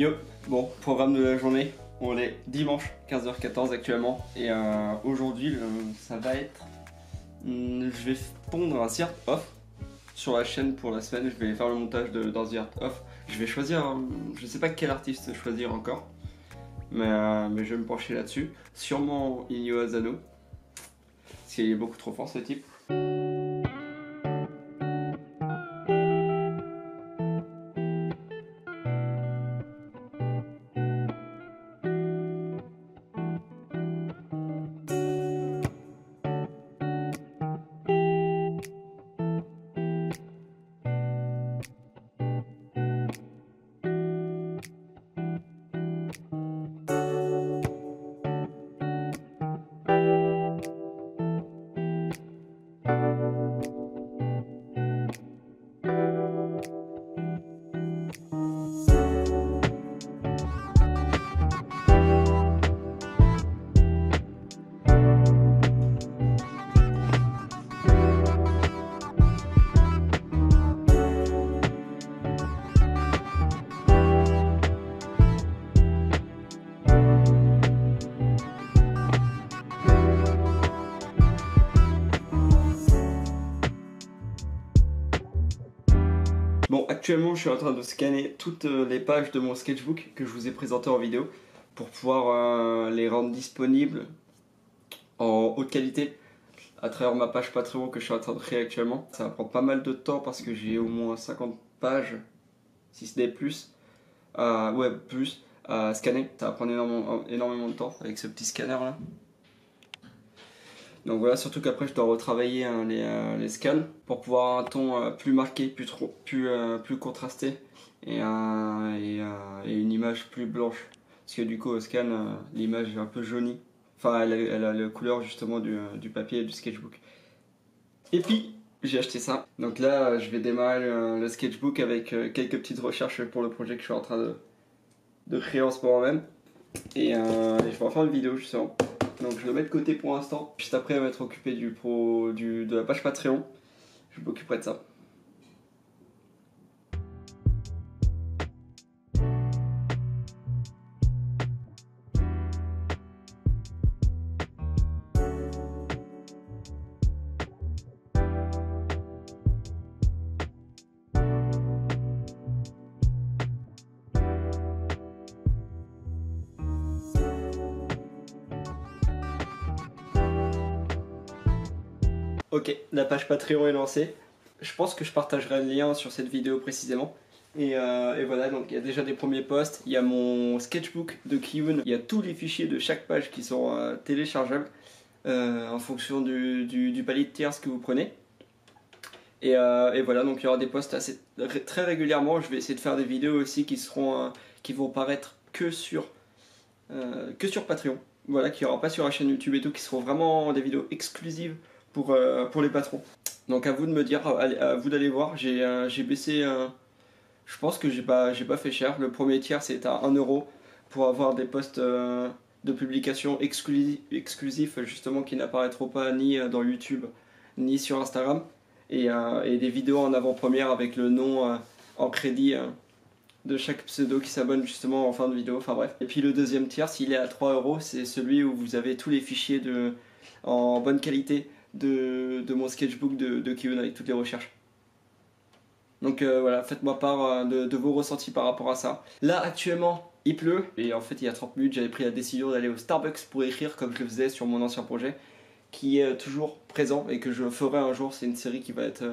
Yo, bon, programme de la journée, on est dimanche 15h14 actuellement et aujourd'hui ça va être, je vais pondre un Zirt Off sur la chaîne pour la semaine, je vais faire le montage d'un Zirt Off, je vais choisir, je sais pas quel artiste choisir encore, mais je vais me pencher là-dessus, sûrement Inyo Asano, parce qu'il est beaucoup trop fort ce type. Bon, actuellement, je suis en train de scanner toutes les pages de mon sketchbook que je vous ai présenté en vidéo pour pouvoir les rendre disponibles en haute qualité à travers ma page Patreon que je suis en train de créer actuellement. Ça va prendre pas mal de temps parce que j'ai au moins 50 pages, si ce n'est plus, plus à scanner. Ça va prendre énormément de temps avec ce petit scanner là. Donc voilà, surtout qu'après je dois retravailler les scans pour pouvoir avoir un ton plus marqué, plus contrasté et une image plus blanche. Parce que du coup au scan, l'image est un peu jaunie. Enfin, elle a la couleur justement du papier et du sketchbook. Et puis, j'ai acheté ça. Donc là, je vais démarrer le sketchbook avec quelques petites recherches pour le projet que je suis en train de créer en ce moment même. Et je vais en faire une vidéo justement. Donc je le mets de côté pour l'instant. Juste après, on va être occupé de la page Patreon. Je m'occuperai de ça. Ok, la page Patreon est lancée. Je pense que je partagerai le lien sur cette vidéo précisément. Et voilà, donc il y a déjà des premiers posts. Il y a mon sketchbook de Kiyun. Il y a tous les fichiers de chaque page qui sont téléchargeables en fonction du palier de tiers que vous prenez. Et voilà, donc il y aura des posts très régulièrement. Je vais essayer de faire des vidéos aussi qui vont paraître que sur Patreon. Voilà, qui n'y aura pas sur la chaîne YouTube et tout, qui seront vraiment des vidéos exclusives pour les patrons. Donc à vous de me dire, à vous d'aller voir. J'ai baissé, je pense que j'ai pas fait cher. Le premier tiers c'est à 1€ pour avoir des posts de publication exclusifs justement qui n'apparaîtront pas ni dans YouTube ni sur Instagram. Et des vidéos en avant-première avec le nom en crédit de chaque pseudo qui s'abonne justement en fin de vidéo, enfin bref. Et puis le deuxième tiers, s'il est à 3€, c'est celui où vous avez tous les fichiers en bonne qualité de mon sketchbook de Kiyun avec toutes les recherches. Donc voilà, faites-moi part de vos ressentis par rapport à ça. Là actuellement, il pleut, et en fait il y a 30 minutes j'avais pris la décision d'aller au Starbucks pour écrire comme je le faisais sur mon ancien projet, qui est toujours présent et que je ferai un jour. C'est une série qui va être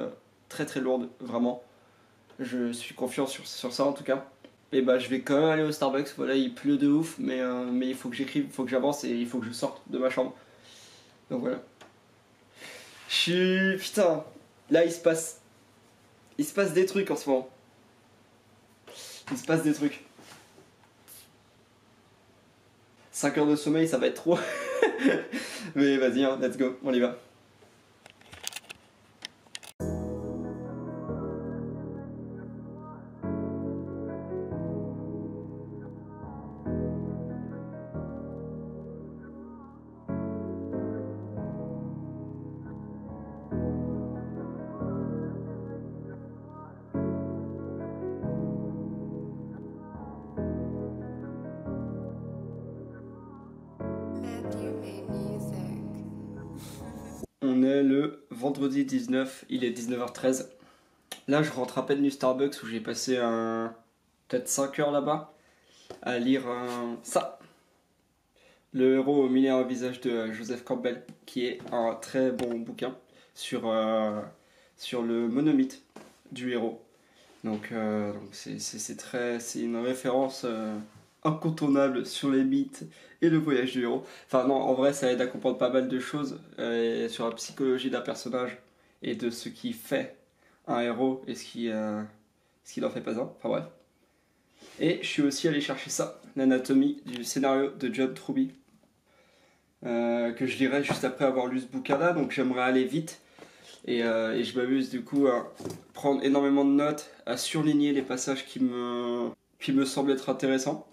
très très lourde, vraiment. Je suis confiant sur ça en tout cas. Et bah je vais quand même aller au Starbucks, voilà, il pleut de ouf, mais il faut que j'écrive, il faut que j'avance et il faut que je sorte de ma chambre. Donc voilà. Putain, là il se passe des trucs en ce moment. Il se passe des trucs. 5 heures de sommeil, ça va être trop. Mais vas-y, hein, let's go, on y va. est le vendredi 19, il est 19h13. Là, je rentre à peine du Starbucks où j'ai passé peut-être 5 heures là-bas à lire ça. Le héros au milieu un visage de Joseph Campbell, qui est un très bon bouquin sur le monomythe du héros. Donc c'est une référence incontournable sur les mythes et le voyage du héros. Enfin non, en vrai ça aide à comprendre pas mal de choses sur la psychologie d'un personnage et de ce qui fait un héros et ce qui n'en fait pas un. Enfin bref. Et je suis aussi allé chercher ça, l'anatomie du scénario de John Truby, que je lirai juste après avoir lu ce bouquin-là, donc j'aimerais aller vite. Et je m'amuse du coup à prendre énormément de notes, à surligner les passages qui me semblent être intéressants,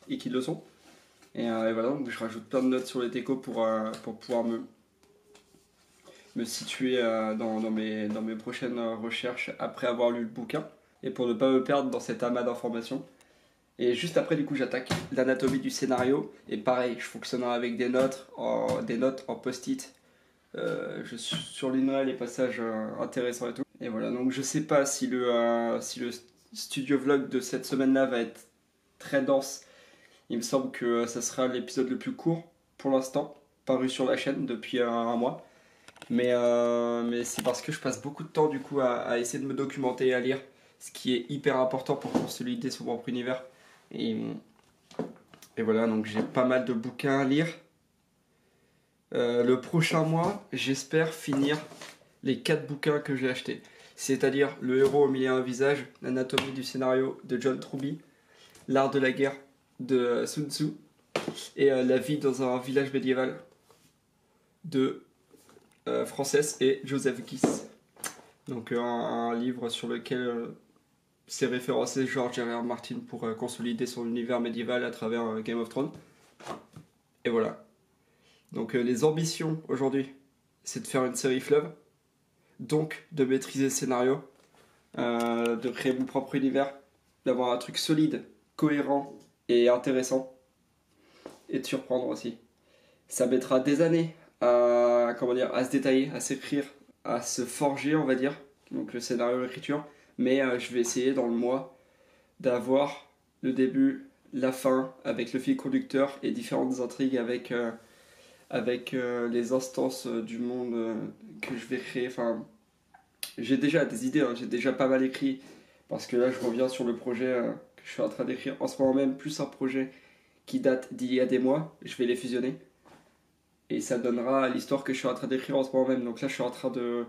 et qui le sont. Et voilà, donc je rajoute plein de notes sur les décos pour pouvoir me situer dans mes prochaines recherches après avoir lu le bouquin, et pour ne pas me perdre dans cet amas d'informations. Et juste après, du coup, j'attaque l'anatomie du scénario. Et pareil, je fonctionnerai avec des notes en post-it. Je surlignerai les passages intéressants et tout. Et voilà, donc je sais pas si le studio vlog de cette semaine-là va être très dense. Il me semble que ça sera l'épisode le plus court pour l'instant, paru sur la chaîne depuis un mois. Mais c'est parce que je passe beaucoup de temps du coup à essayer de me documenter et à lire, ce qui est hyper important pour consolider son propre univers. Et voilà, donc j'ai pas mal de bouquins à lire. Le prochain mois, j'espère finir les 4 bouquins que j'ai achetés. C'est-à-dire Le héros au milieu d'un visage, l'anatomie du scénario de John Truby, L'art de la guerre de Sun Tzu et La vie dans un village médiéval de Frances et Joseph Gys. Donc un livre sur lequel c'est référencé George R.R. Martin pour consolider son univers médiéval à travers Game of Thrones. Et voilà. Donc les ambitions aujourd'hui, c'est de faire une série fleuve, donc de maîtriser le scénario, de créer mon propre univers, d'avoir un truc solide, cohérent et intéressant, et de surprendre aussi. Ça mettra des années à se détailler, à s'écrire, à se forger, on va dire, donc le scénario, l'écriture, mais je vais essayer dans le mois d'avoir le début, la fin, avec le fil conducteur et différentes intrigues avec les instances du monde que je vais créer. Enfin, j'ai déjà des idées, hein, j'ai déjà pas mal écrit, parce que là je reviens sur le projet que je suis en train d'écrire en ce moment même, plus un projet qui date d'il y a des mois, je vais les fusionner. Et ça donnera l'histoire que je suis en train d'écrire en ce moment même. Donc là je suis en train de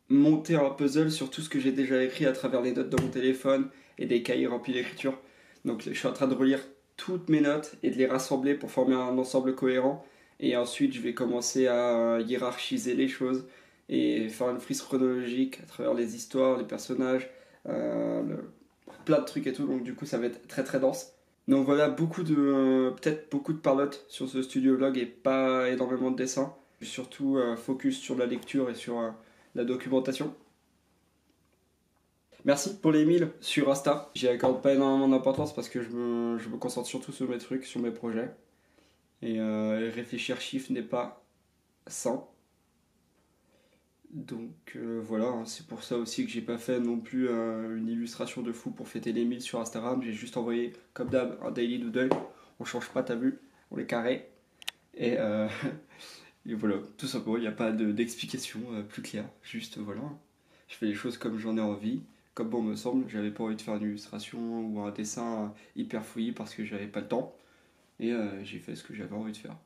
monter un puzzle sur tout ce que j'ai déjà écrit à travers les notes de mon téléphone et des cahiers remplis d'écriture. Donc je suis en train de relire toutes mes notes et de les rassembler pour former un ensemble cohérent. Et ensuite, je vais commencer à hiérarchiser les choses et faire une frise chronologique à travers les histoires, les personnages, plein de trucs et tout. Donc du coup, ça va être très très dense. Donc voilà, peut-être beaucoup de parlotte sur ce studio vlog et pas énormément de dessins. Surtout focus sur la lecture et sur la documentation. Merci pour les 1000 sur Insta. J'y accorde pas énormément d'importance parce que je me concentre surtout sur mes trucs, sur mes projets. Et réfléchir chiffre n'est pas sain. Donc voilà, hein, c'est pour ça aussi que j'ai pas fait non plus une illustration de fou pour fêter les 1000 sur Instagram. J'ai juste envoyé, comme d'hab, un daily doodle. On change pas, t'as vu, on est carré. Et, et voilà, tout simplement, il n'y a pas d'explication plus claire. Juste voilà, je fais les choses comme j'en ai envie, comme bon me semble. J'avais pas envie de faire une illustration ou un dessin hyper fouillis parce que j'avais pas le temps. Et j'ai fait ce que j'avais envie de faire.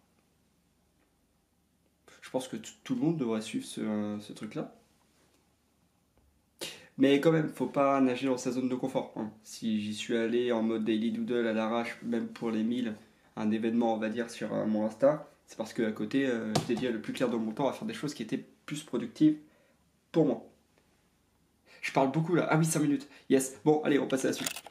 Je pense que tout le monde devrait suivre ce truc-là. Mais quand même, faut pas nager dans sa zone de confort, hein. Si j'y suis allé en mode daily doodle à l'arrache, même pour les 1000, un événement on va dire sur mon Insta, c'est parce qu'à côté, je dédiais le plus clair de mon temps à faire des choses qui étaient plus productives pour moi. Je parle beaucoup là. Ah oui, 5 minutes. Yes. Bon, allez, on passe à la suite.